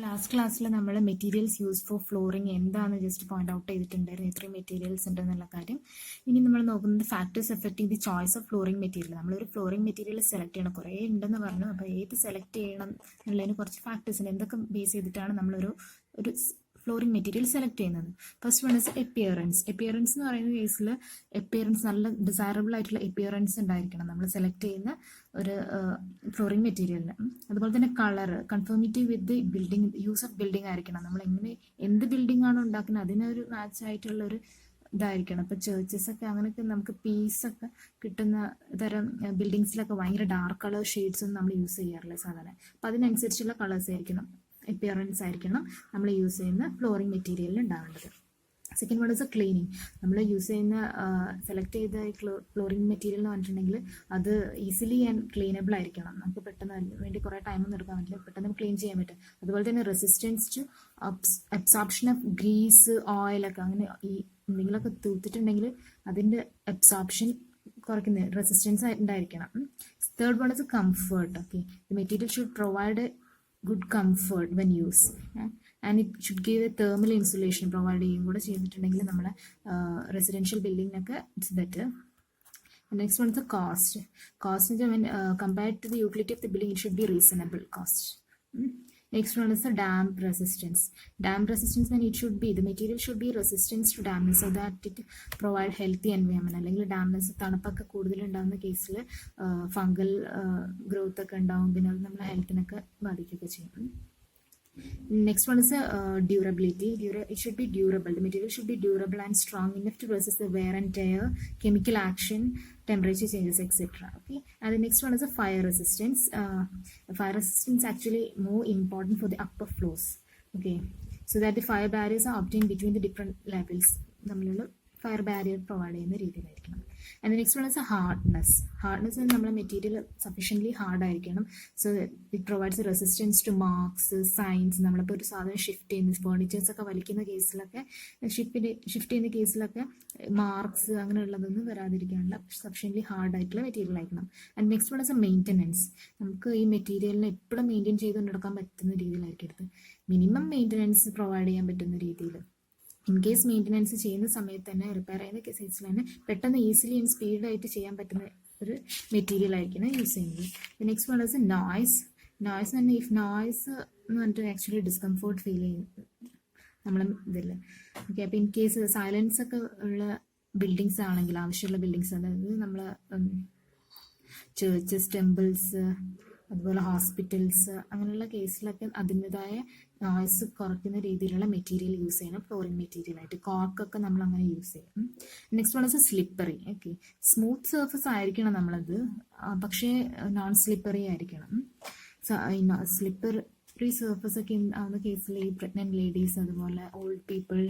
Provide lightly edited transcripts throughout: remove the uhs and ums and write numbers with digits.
Last ക്ലാസ്സിൽ നമ്മൾ materials use for flooring എന്താണെന്ന് ജസ്റ്റ് പോയിന്റ് ഔട്ട് ചെയ്തിട്ടുണ്ടായിരുന്നു, ഇത്രയും മെറ്റീരിയൽസ് ഉണ്ടെന്നുള്ള കാര്യം. ഇനി നമ്മൾ നോക്കുന്നത് factors affecting the choice of flooring material. നമ്മളൊരു ഫ്ലോറിംഗ് മെറ്റീരിയൽ സെലക്ട് ചെയ്യണം, കുറേ ഉണ്ടെന്ന് പറഞ്ഞു. അപ്പോൾ ഏത് സെലക്ട് ചെയ്യണം എന്നുള്ളതിന് കുറച്ച് ഫാക്ടേഴ്സിന് എന്തൊക്കെ ബേസ് ചെയ്തിട്ടാണ് നമ്മളൊരു ഫ്ലോറിംഗ് മെറ്റീരിയൽ സെലക്ട് ചെയ്യുന്നത്. First one is appearance. Appearance എന്ന് പറയുന്ന കേസിൽ എപ്പിയറൻസ് നല്ല ഡിസൈറബിൾ ആയിട്ടുള്ള എപ്പിയറൻസ് ഉണ്ടായിരിക്കണം നമ്മൾ സെലക്ട് ചെയ്യുന്ന ഒരു ഫ്ലോറിംഗ് മെറ്റീരിയലിന്. അതുപോലെ തന്നെ colour conformity with the building, use of building ആയിരിക്കണം. നമ്മൾ എങ്ങനെ എന്ത് ബിൽഡിംഗ് ആണോ ഉണ്ടാക്കുന്നത് അതിനൊരു മാച്ച് ആയിട്ടുള്ള ഒരു ഇതായിരിക്കണം. ഇപ്പോൾ ചേർച്ചസ് ഒക്കെ അങ്ങനെയൊക്കെ നമുക്ക് പീസൊക്കെ കിട്ടുന്ന തരം ബിൽഡിങ്സിലൊക്കെ ഭയങ്കര ഡാർക്ക് കളർ ഷെയ്ഡ്സ് ഒന്നും നമ്മൾ യൂസ് ചെയ്യാറില്ല സാധാരണ. അപ്പം അതിനനുസരിച്ചുള്ള കളേഴ്സ് ആയിരിക്കണം, എപ്പിയറൻസ് ആയിരിക്കണം നമ്മൾ യൂസ് ചെയ്യുന്ന ഫ്ലോറിംഗ് മെറ്റീരിയലിൽ ഉണ്ടാവേണ്ടത്. Second one is cleaning. നമ്മൾ യൂസ് ചെയ്യുന്ന സെലക്ട് ചെയ്ത ഫ്ലോറിംഗ് മെറ്റീരിയൽ എന്ന് പറഞ്ഞിട്ടുണ്ടെങ്കിൽ അത് ഈസിലി ആൻഡ് ക്ലീനബിൾ ആയിരിക്കണം. നമുക്ക് പെട്ടെന്ന് അതിന് വേണ്ടി കുറേ ടൈമൊന്നും എടുക്കാൻ പറ്റില്ല, പെട്ടെന്ന് ക്ലീൻ ചെയ്യാൻ പറ്റും. അതുപോലെ തന്നെ resistance to absorption of grease, ഓയിലൊക്കെ അങ്ങനെ ഈ എന്തെങ്കിലുമൊക്കെ തൂത്തിട്ടുണ്ടെങ്കിൽ അതിൻ്റെ അബ്സോർപ്ഷൻ കുറയ്ക്കുന്ന റെസിസ്റ്റൻസ് ഉണ്ടായിരിക്കണം. Third one is comfort. Okay, the material should provide good comfort when used, and it should give a thermal insulation provide ചെയ്യും കൂടെ ചെയ്തിട്ടുണ്ടെങ്കിൽ നമ്മളെ റെസിഡൻഷ്യൽ ബിൽഡിങ്ങിനൊക്കെ it's better. Next one is the cost. Cost is when compared to the utility of the building, it should be reasonable cost. Next one is the damp resistance. Damp resistance, then it should be, the material should be resistant to dampness so that it provide healthy environment. അല്ലെങ്കിൽ dampness തണുപ്പൊക്കെ കൂടുതലുണ്ടാകുന്ന കേസിൽ fungal growth ഒക്കെ ഉണ്ടാവും, പിന്നെ അത് നമ്മുടെ ഹെൽത്തിനൊക്കെ ബാധിക്കുകയൊക്കെ ചെയ്യും. Next one is durability. It should be durable. The material should be durable and strong enough to resist the wear and tear, chemical action, temperature changes, etc. Okay, and the next one is a fire resistance. Fire resistance actually more important for the upper floors. Okay, so that the fire barriers are obtained between the different levels. നമ്മളുള്ള fire barrier provide ചെയ്യുന്ന രീതിയിലായിരിക്കണം. And next one is a hardness. Hardness നമ്മുടെ material sufficiently ഹാർഡായിരിക്കണം. So it provides resistance to marks, signs. നമ്മളിപ്പോൾ ഒരു സാധനം shift ചെയ്യുന്ന ഫേർണിച്ചേഴ്സൊക്കെ വലിക്കുന്ന കേസിലൊക്കെ, ഷിഫ്റ്റ് ചെയ്യുന്ന കേസിലൊക്കെ മാർക്സ് അങ്ങനെയുള്ളതൊന്നും വരാതിരിക്കാനുള്ള സഫീഷ്യൻ്റ്ലി ഹാർഡായിട്ടുള്ള മെറ്റീരിയൽ ആയിരിക്കണം. And next one is A maintenance. നമുക്ക് ഈ മെറ്റീരിയലിനെ എപ്പോഴും മെയിൻറ്റെയിൻ ചെയ്തുകൊണ്ട് നടക്കാൻ പറ്റുന്ന രീതിയിലായിരിക്കരുത്, മിനിമം മെയിൻ്റനൻസ് പ്രൊവൈഡ് ചെയ്യാൻ പറ്റുന്ന രീതിയിൽ. ഇൻ കേസ് മെയിൻ്റനൻസ് ചെയ്യുന്ന സമയത്ത് തന്നെ, റിപ്പയർ ചെയ്യുന്ന കേസിൽ തന്നെ പെട്ടെന്ന് ഈസിലി ആൻഡ് സ്പീഡായിട്ട് ചെയ്യാൻ പറ്റുന്ന ഒരു മെറ്റീരിയൽ ആയിരിക്കണം യൂസ് ചെയ്യുന്നത്. Next one is noise. Noise തന്നെ, ഇഫ് നോയ്സ് എന്ന് പറഞ്ഞിട്ട് ആക്ച്വലി ഡിസ്കംഫോർട്ട് ഫീൽ ചെയ്യും നമ്മളെ ഇതിൽ. ഓക്കെ, അപ്പോൾ ഇൻ കേസ് സൈലൻസ് ഒക്കെ ഉള്ള ബിൽഡിങ്സ് ആണെങ്കിൽ, ആവശ്യമുള്ള ബിൽഡിങ്സ്, അതായത് നമ്മൾ ചേർച്ചസ്, ടെമ്പിൾസ്, അതുപോലെ ഹോസ്പിറ്റൽസ്, അങ്ങനെയുള്ള കേസിലൊക്കെ അതിൻ്റെതായ നോയ്സ് കുറയ്ക്കുന്ന രീതിയിലുള്ള മെറ്റീരിയൽ യൂസ് ചെയ്യണം ഫ്ലോറിംഗ് മെറ്റീരിയൽ ആയിട്ട്. കോർക്കൊക്കെ നമ്മൾ അങ്ങനെ യൂസ് ചെയ്യും. Next one is slippery. Okay, smooth surface ആയിരിക്കണം നമ്മളത്, പക്ഷേ നോൺ സ്ലിപ്പറി ആയിരിക്കണം. സ്ലിപ്പറി സർഫസ് ഒക്കെ ആവുന്ന കേസിൽ ഈ പ്രഗ്നന്റ് ലേഡീസ്, അതുപോലെ ഓൾഡ് പീപ്പിൾ,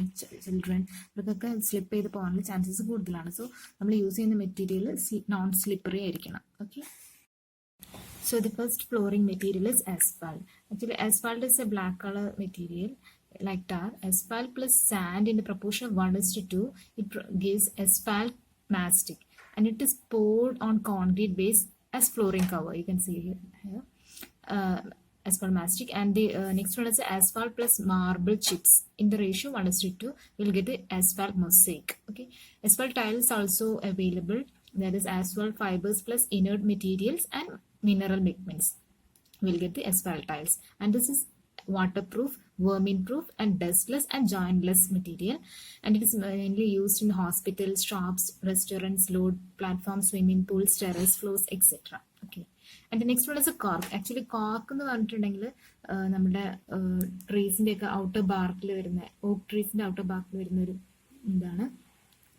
ചിൽഡ്രൻ, ഇവർക്കൊക്കെ സ്ലിപ്പ് ചെയ്ത് പോകാനുള്ള ചാൻസസ് കൂടുതലാണ്. സോ നമ്മൾ യൂസ് ചെയ്യുന്ന മെറ്റീരിയൽ നോൺ സ്ലിപ്പറി ആയിരിക്കണം. Okay, so the first flooring material is asphalt. Actually, asphalt is a black color material like tar. Asphalt plus sand in the proportion of 1:2, it gives asphalt mastic, and it is poured on concrete base as flooring cover. You can see here asphalt mastic. And the next one is asphalt plus marble chips in the ratio 1:2. We'll get the asphalt mosaic. Okay, asphalt tiles also available. That is asphalt fibers plus inert materials and mineral pigments. We'll get the asphalt tiles, and this is waterproof, vermin proof, and dustless and jointless material, and it is mainly used in hospitals, shops, restaurants, load platforms, swimming pools, terrace floors, etc. Okay, and the next one is a cork. Actually cork എന്ന് പറഞ്ഞിട്ടുണ്ടെങ്കിൽ നമ്മുടെ ട്രീസിൻ്റെ ഒക്കെ outer ബാർക്കിൽ വരുന്ന, ഓക്ക് ട്രീസിൻ്റെ outer ബാർക്കിൽ വരുന്ന ഒരു ഇതാണ്.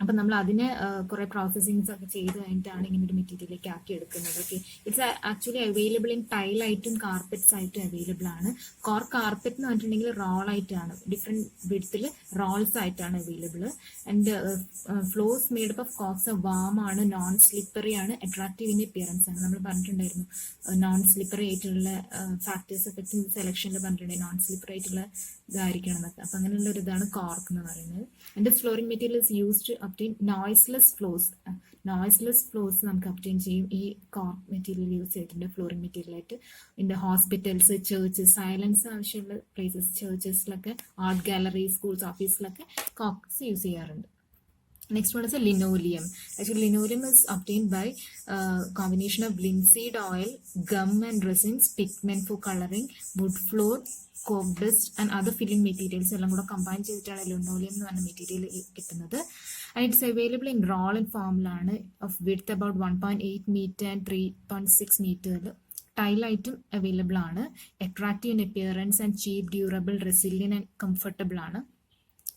അപ്പം നമ്മൾ അതിനെ കുറേ പ്രോസസ്സിങ്സ് ഒക്കെ ചെയ്ത് കഴിഞ്ഞിട്ടാണ് ഇങ്ങനെ ഒരു മെറ്റീരിയലിലേക്ക് ആക്കി എടുക്കുന്നത്. Okay, it's actually available in ടൈലായിട്ടും കാർപ്പറ്റ്സ് ആയിട്ടും അവൈലബിൾ ആണ്. കാർപ്പറ്റ് എന്ന് പറഞ്ഞിട്ടുണ്ടെങ്കിൽ റോൾ ആയിട്ടാണ്, ഡിഫറെൻറ്റ് വിഡ്ത്തിൽ റോൾസ് ആയിട്ടാണ് available. And floors made up of corks warm ആണ്, നോൺ സ്ലിപ്പറി ആണ്, അട്രാക്റ്റീവ് ഇൻ അപ്പിയറൻസ് ആണ്. നമ്മൾ പറഞ്ഞിട്ടുണ്ടായിരുന്നു നോൺ സ്ലിപ്പറി ആയിട്ടുള്ള ഫാക്ടേഴ്സ് എഫക്റ്റ് സെലക്ഷനിൽ പറഞ്ഞിട്ടുണ്ടെങ്കിൽ നോൺ സ്ലിപ്പറി ആയിട്ടുള്ള ഇതായിരിക്കണം എന്നൊക്കെ. അപ്പം അങ്ങനെയുള്ള ഒരു ഇതാണ് കോർക്ക് എന്ന് പറയുന്നത്. And this flooring material is used obtain noiseless floors. Noiseless floors നമുക്ക് obtain ചെയ്യും ഈ കോർക്ക് മെറ്റീരിയൽ യൂസ് ചെയ്തിട്ടുണ്ട് ഫ്ലോറിംഗ് മെറ്റീരിയൽ ആയിട്ട്. ഇതിൻ്റെ ഹോസ്പിറ്റൽസ്, ചേർച്ചസ്, സൈലൻസ് ആവശ്യമുള്ള പ്ലേസസ്, ചേർച്ചസിലൊക്കെ, ആർട്ട് ഗാലറി, സ്കൂൾസ്, ഓഫീസിലൊക്കെ കോക്സ് യൂസ് ചെയ്യാറുണ്ട്. Next one is a linoleum. Actually, linoleum is obtained by combination of linseed oil, gum and resins, pigment for coloring, wood floor, coke dust and other filling materials എല്ലാം കൂടെ combine ചെയ്തിട്ടാണ് linoleum എന്ന് പറഞ്ഞ material കിട്ടുന്നത്. And it's available in roll and ഫോമിലാണ് of width about 1.8 metre and 3.6 മീറ്ററിൽ ടൈലായിട്ടും available ആണ്. Attractive in appearance and cheap, durable, resilient and comfortable ആണ്.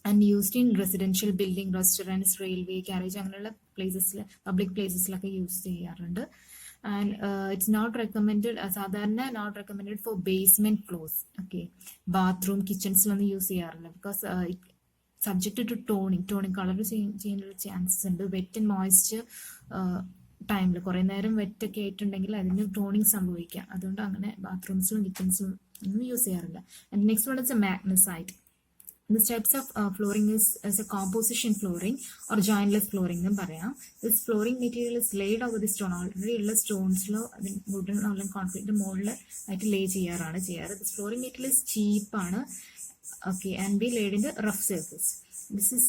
And used in residential building, restaurants, railway, carriage അങ്ങനെയുള്ള പ്ലേസസിൽ, പബ്ലിക് പ്ലേസസിലൊക്കെ use ചെയ്യാറുണ്ട്. And it's not recommended, സാധാരണ not recommended for basement floors. Okay, bathroom, കിച്ചൺസിലൊന്നും use ചെയ്യാറില്ല. Because subject to toning colour ചെയ്യാനുള്ള chances ഉണ്ട്. വെറ്റ് ആൻഡ് മോയ്സ്ചർ ടൈമിൽ കുറേ നേരം വെറ്റൊക്കെ ആയിട്ടുണ്ടെങ്കിൽ അതിന് ടോണിങ് സംഭവിക്കാം. അതുകൊണ്ട് അങ്ങനെ ബാത്റൂംസിലും കിച്ചൺസിലും ഒന്നും യൂസ് ചെയ്യാറില്ല. And next one is A magnesite. This types of flooring is as a composition flooring or jointless flooring എന്ന് പറയാം. This flooring material is laid over the stone. Already ഉള്ള സ്റ്റോൺസിലോ വുഡൻ അല്ലെങ്കിൽ കോൺക്രീറ്റ് മുകളിൽ ആയിട്ട് ലേ ചെയ്യാറാണ് ചെയ്യാറ്. This flooring material is ചീപ്പാണ്. Okay, and be laid in the rough surface. This is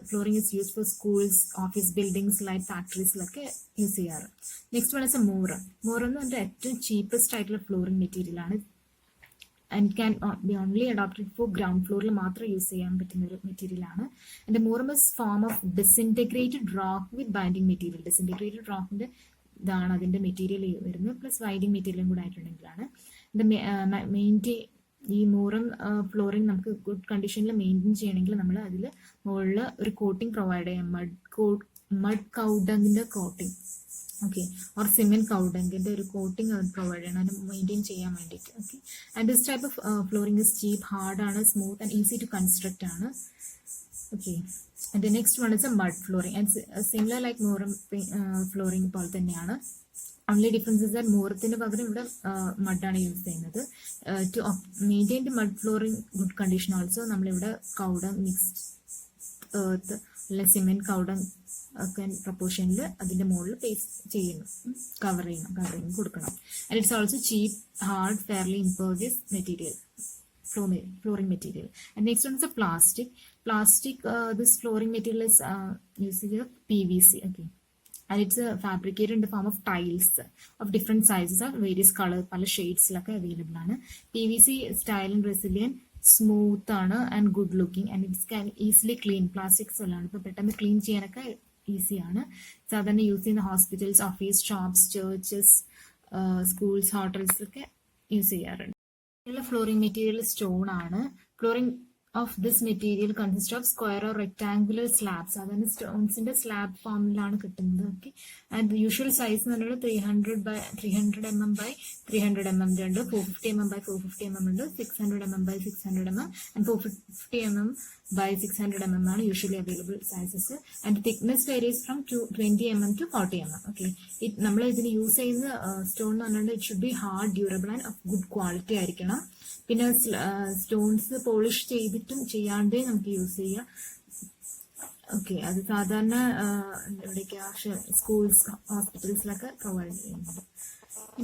flooring is used for schools, office buildings, light factories ലൊക്കെ use ചെയ്യാറ്. Next one is a moorum. Moorum എന്ന് പറഞ്ഞാൽ ഏറ്റവും ചീപ്പസ്റ്റ് ആയിട്ടുള്ള ഫ്ലോറിംഗ് മെറ്റീരിയൽ ആണ്. And can be only adopted for ground ഫ്ലോറിൽ മാത്രം use ചെയ്യാൻ പറ്റുന്ന ഒരു മെറ്റീരിയൽ ആണ്. And moorum is form of disintegrated rock with binding material. Disintegrated റോക്കിന്റെ ഇതാണ് അതിന്റെ മെറ്റീരിയൽ വരുന്നത്, പ്ലസ് ബൈൻഡിങ് മെറ്റീരിയലും കൂടെ ആയിട്ടുണ്ടെങ്കിലാണ് മെയിൻറ്റെയിൻ ഈ മോറം ഫ്ലോറിംഗ് നമുക്ക് ഗുഡ് കണ്ടീഷനിൽ മെയിൻറ്റെയിൻ ചെയ്യണമെങ്കിൽ നമ്മൾ അതിൽ മുകളിൽ ഒരു കോട്ടിംഗ് പ്രൊവൈഡ് ചെയ്യാം. മഡ് കൗഡങ്ങിന്റെ കോട്ടിംഗ്, ഓക്കെ, ഓർ സിമെന്റ് കൗഡങ്ങിന്റെ ഒരു കോട്ടിംഗ് പ്രൊവൈഡ് ചെയ്യണം അതിന് മെയിൻറ്റെയിൻ ചെയ്യാൻ വേണ്ടിയിട്ട്. Okay, and this type of flooring is cheap, hard ആണ്, smooth and easy to construct ആണ്. Okay, and the next one is a mud flooring. And similar like moorum flooring പോലെ തന്നെയാണ്. ഓൺലി ഡിഫറൻസ് ഇസ് ദാറ്റ് മോറത്തിന് പകരം ഇവിടെ മഡാണ് use ചെയ്യുന്നത്. To maintain the mud flooring good condition also നമ്മളിവിടെ cow dung, mixed earth അല്ലെങ്കിൽ cement cow dung ഒക്കെ പ്രപ്പോർഷനിൽ അതിന്റെ മുകളിൽ പേസ്റ്റ് ചെയ്യുന്നു, കവറിങ് കൊടുക്കണം. And it's also cheap, hard, fairly impervious material, flooring material. And next one is the plastic. This flooring material is using PVC. Okay, and it's fabricated in the form of tiles of different sizes of various color, പല ഷെയ്ഡ്സിലൊക്കെ available ആണ്. PVC style and resilient, smooth ആണ് and good looking and it's can easily clean. Plastics എല്ലാം ഇപ്പൊ പെട്ടെന്ന് clean ചെയ്യാനൊക്കെ ഈസിയാണ്. സാധാരണ യൂസ് ചെയ്യുന്ന hospitals, office, shops, churches, schools, ഹോട്ടൽസിലൊക്കെ യൂസ് ചെയ്യാറുണ്ട്. ഫ്ലോറിംഗ് മെറ്റീരിയൽ സ്റ്റോൺ ആണ്. Flooring of this material consists of square or rectangular slabs. അതാണ് സ്റ്റോൺസിന്റെ സ്ലാബ് ഫോമിലാണ് കിട്ടുന്നത്. ഓക്കെ, ആൻഡ് യൂഷ്വൽ സൈസ് എന്ന് പറയുന്നത് 300 mm by 300 mm ഉണ്ട്, 450 mm by 450 mm ഉണ്ട്, 600 mm by 600 mm and 450 mm by 600 mm ആണ് usually available sizes. And thickness varies from 20 mm to 40 mm. Okay, നമ്മൾ ഇതിന് യൂസ് ചെയ്യുന്ന സ്റ്റോൺ എന്ന് പറഞ്ഞാൽ it should be hard, durable and of good quality ആയിരിക്കണം. പിന്നെ stones polish ചെയ്തിട്ടും ചെയ്യാണ്ടേ നമുക്ക് യൂസ് ചെയ്യാം. ഓക്കെ, അത് സാധാരണ എവിടേക്കാ സ്കൂൾസ്, ഹോസ്പിറ്റൽസിലൊക്കെ പ്രൊവൈഡ് ചെയ്യുന്നുണ്ട്.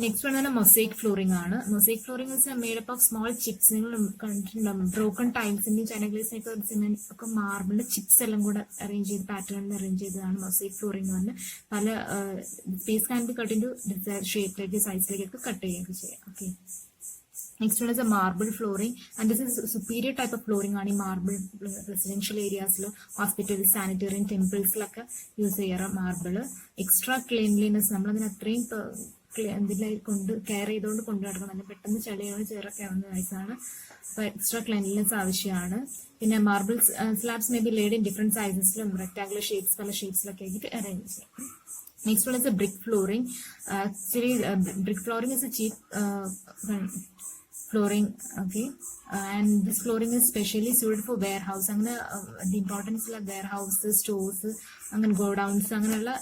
നെക്സ്റ്റ് വൺ മൊസൈക് ഫ്ലോറിംഗ് ആണ്. Mosaic flooring is made up of small chips. നിങ്ങൾ കണ്ടിട്ടുണ്ടാവും ബ്രോക്കൺ ടൈൽസിന്റെയും ചൈനഗ്ലേസിനൊക്കെ സിമെന്റ് ഒക്കെ മാർബിളിന്റെ ചിപ്സ് എല്ലാം കൂടെ അറേഞ്ച് ചെയ്ത് പാറ്റേണിൽ അറേഞ്ച് ചെയ്തതാണ് മൊസൈക് ഫ്ലോറിംഗ് എന്ന് പറഞ്ഞ്. പല piece can be cut in to desire ഷേപ്പിലേക്ക്, സൈസിലേക്കൊക്കെ കട്ട് ചെയ്യുകയൊക്കെ ചെയ്യാം. Okay, next one is a marble flooring, and this is superior type of flooring ആണ്. ഈ മാർബിൾ റെസിഡൻഷ്യൽ ഏരിയാസിൽ, ഹോസ്പിറ്റൽസ്, സാനിറ്റോറിയം, ടെമ്പിൾസിലൊക്കെ യൂസ് ചെയ്യാറ് മാർബിൾ. എക്സ്ട്രാ ക്ലീൻലിനെസ്, നമ്മളതിന് അത്രയും കെയർ ചെയ്തുകൊണ്ട് കൊണ്ടു നടക്കണം. അതിന് പെട്ടെന്ന് ചളിയോട് ചേറൊക്കെ ആവുന്ന വയസ്സാണ്, അപ്പൊ എക്സ്ട്രാ ക്ലീൻലിനെസ് ആവശ്യമാണ്. പിന്നെ marble slabs may be laid in different സൈസസിലും റെക്ടാങ്കുലർ ഷേപ്സ്, പല ഷേപ്സിലൊക്കെ ആയിട്ട് അറേഞ്ച് ചെയ്യാം. Next one is a brick flooring. Actually, brick flooring is a cheap flooring. Okay, and this flooring is specially suited for warehouse. അങ്ങനെ the importance like warehouses, stores, അങ്ങനെ godowns അങ്ങനെയുള്ള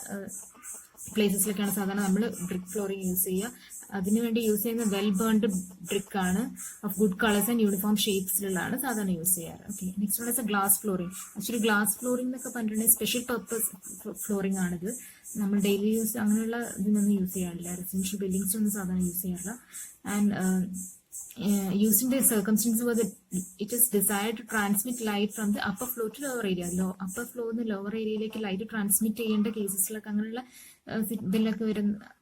പ്ലേസസിലൊക്കെയാണ് സാധാരണ നമ്മൾ brick flooring use ചെയ്യുക. അതിനുവേണ്ടി use ചെയ്യുന്ന well burned brick ആണ്, of good colours and uniform ഷേപ്സിലുള്ളതാണ് സാധാരണ യൂസ് ചെയ്യാറ്. Okay, next one glass flooring. Actually glass flooring എന്നൊക്കെ പറഞ്ഞിട്ടുണ്ടെങ്കിൽ സ്പെഷ്യൽ പർപ്പസ് ഫ്ലോറിംഗ് ആണിത്. നമ്മൾ ഡെയിലി യൂസ് അങ്ങനെയുള്ള ഇതിനൊന്നും യൂസ് ചെയ്യാറില്ല, റെസിഡൻഷ്യൽ ബിൽഡിങ്സിനൊന്നും സാധാരണ യൂസ് ചെയ്യാറില്ല. And used in the circumstances where it is desired to transmit light from the upper floor to lower area. upper floor നിന്ന് lower ഏരിയയിലേക്ക് ലൈറ്റ് ട്രാൻസ്മിറ്റ് ചെയ്യേണ്ട കേസസിലൊക്കെ അങ്ങനെയുള്ള ഇതിലൊക്കെ വരുന്ന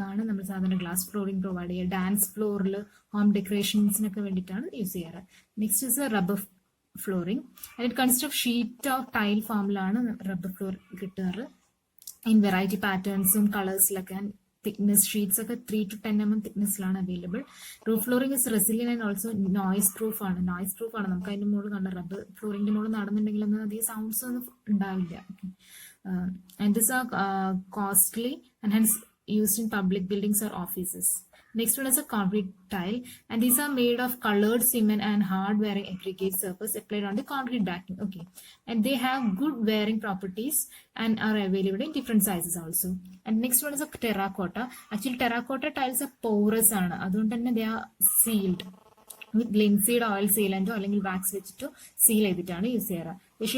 ആണ് നമ്മൾ സാധാരണ ഗ്ലാസ് ഫ്ലോറിംഗ് പ്രൊവൈഡ് ചെയ്യുക. ഡാൻസ് ഫ്ലോറിൽ ഹോം ഡെക്കറേഷൻസിനൊക്കെ വേണ്ടിയിട്ടാണ് യൂസ് ചെയ്യാറ്. Next is rubber flooring. And it consist of sheet of tile ഫോമിലാണ് റബ്ബർ ഫ്ലോർ കിട്ടാറ്. ഇൻ വെറൈറ്റി പാറ്റേൺസും കളേഴ്സിലൊക്കെ. തിക്നെസ് ഷീറ്റ്സ് ഒക്കെ 3 to 10 mm തിക്നെസ്സിലാണ് available. Roof flooring is resilient and also noise proof ആണ്. നമുക്ക് അതിന്റെ മുകളിൽ കണ്ട റബ്ബർ ഫ്ലോറിംഗിന്റെ മുകളിൽ നടന്നുണ്ടെങ്കിൽ ഒന്നും അധികം സൗണ്ട്സ് ഒന്നും ഉണ്ടാവില്ല. And this are costly and hence used in public buildings or offices. Next one is a concrete tile, and these are made of colored cement and hard wearing aggregate surface applied on the concrete backing. Okay, and they have good wearing properties and are available in different sizes also. And next one is a terracotta. Actually terracotta tiles are porous ആണ്, അതുകൊണ്ട് തന്നെ they are sealed with linseed oil sealant അല്ലെങ്കിൽ wax വെച്ചിട്ട് seal ചെയ്തിട്ടാണ് use ചെയ്യാറ്. They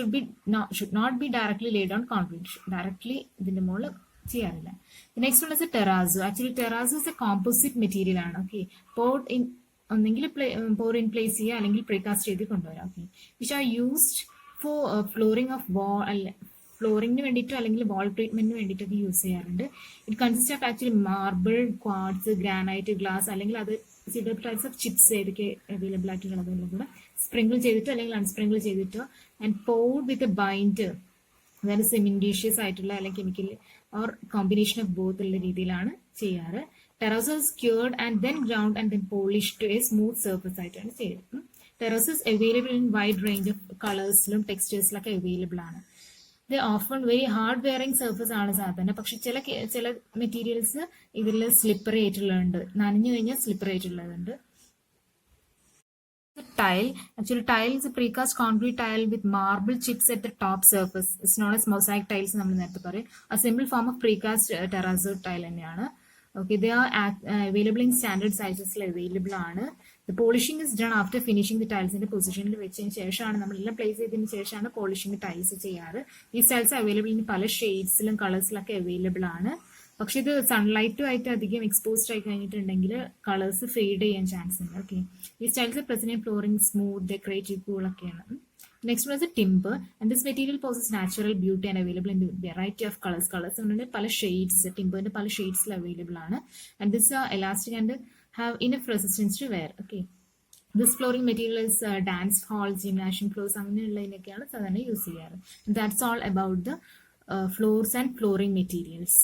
should not be directly laid on concrete. Directly ഇതിന്റെ മുകളിൽ ചെയ്യാറില്ല. Next one is terrazzo. Actually terrazzo is a composite material ആണ്. ഓക്കെ, ഒന്നെങ്കിൽ പോർ ഇൻ പ്ലേസ് ചെയ്യുക അല്ലെങ്കിൽ പ്രീകാസ്റ്റ് ചെയ്ത് കൊണ്ടുവരാം. Okay, which are used for flooring of ഫ്ലോറിംഗിന് വേണ്ടിയിട്ടോ അല്ലെങ്കിൽ വാൾ ട്രീറ്റ്മെന്റിന് വേണ്ടിയിട്ടൊക്കെ യൂസ് ചെയ്യാറുണ്ട്. It consist of actually marble, quartz, granite, glass അല്ലെങ്കിൽ അത് സിഡർ ടൈപ്സ് ഓഫ് ചിപ്സ് ഏതൊക്കെ അവൈലബിൾ ആയിട്ടുള്ളതെല്ലാം കൂടെ സ്പ്രിങ്കിൾ ചെയ്തിട്ടോ അല്ലെങ്കിൽ അൺസ്പ്രിങ്കിൾ ചെയ്തിട്ടോ and poured with a binder, അതായത് സെമിൻഡീഷ്യസ് ആയിട്ടുള്ള അല്ലെങ്കിൽ chemical or combination of both ഉള്ള രീതിയിലാണ് ചെയ്യാറ്. Terrazzo is cured and then ground and then polish to a smooth surface ആയിട്ടാണ് ചെയ്യുന്നത്. Terrazzo is available in wide range of കളേഴ്സിലും ടെക്സ്റ്റേഴ്സിലൊക്കെ അവൈലബിൾ ആണ്. ഇത് often very hard wearing surface ആണ് സാധാരണ. പക്ഷെ ചില മെറ്റീരിയൽസ് ഇതിൽ സ്ലിപ്പറി ആയിട്ടുള്ളതുണ്ട്, നനഞ്ഞു കഴിഞ്ഞാൽ slippery ആയിട്ടുള്ളതുണ്ട്. Tile. Actually, tile is a precast concrete tile with marble chips at the top surface. It's known as mosaic tiles. നമ്മൾ നേരത്തെ പറയും a simple form of precast terrazzo tile തന്നെയാണ്. Okay, they are available in standard sizes. Available ആണ്. The polishing is done after finishing the tiles in the position വെച്ചതിന് ശേഷമാണ് നമ്മളെല്ലാം place ചെയ്തതിന് ശേഷമാണ് പോളിഷിംഗ് ടൈൽസ് ചെയ്യാറ്. ഈ ടൈൽസ് അവൈലബിൾ ഇൻ പല ഷെയ്ഡ്സിലും കളേഴ്സിലൊക്കെ അവൈലബിൾ ആണ്. പക്ഷെ ഇത് സൺലൈറ്റുമായിട്ട് അധികം എക്സ്പോസ്ഡ് ആയി കഴിഞ്ഞിട്ടുണ്ടെങ്കിൽ കളേഴ്സ് ഫെയ്ഡ് ചെയ്യാൻ ചാൻസ് ഉണ്ട്. ഓക്കെ, ഈ styles present flooring smooth decorative കൂളൊക്കെയാണ്. Next one is timber. And this material possess natural beauty and available in variety of colours എന്ന് പല ഷെയ്ഡ്സ് ടിംബറിന്റെ പല ഷെയ്ഡ്സിൽ അവൈലബിൾ ആണ്. And this are elastic and have enough resistance to wear. Okay, this flooring material is dance hall, gymnasium floors അങ്ങനെയുള്ളതിനൊക്കെയാണ് സാധാരണ use ചെയ്യാറ്. That's all about the floors and flooring materials.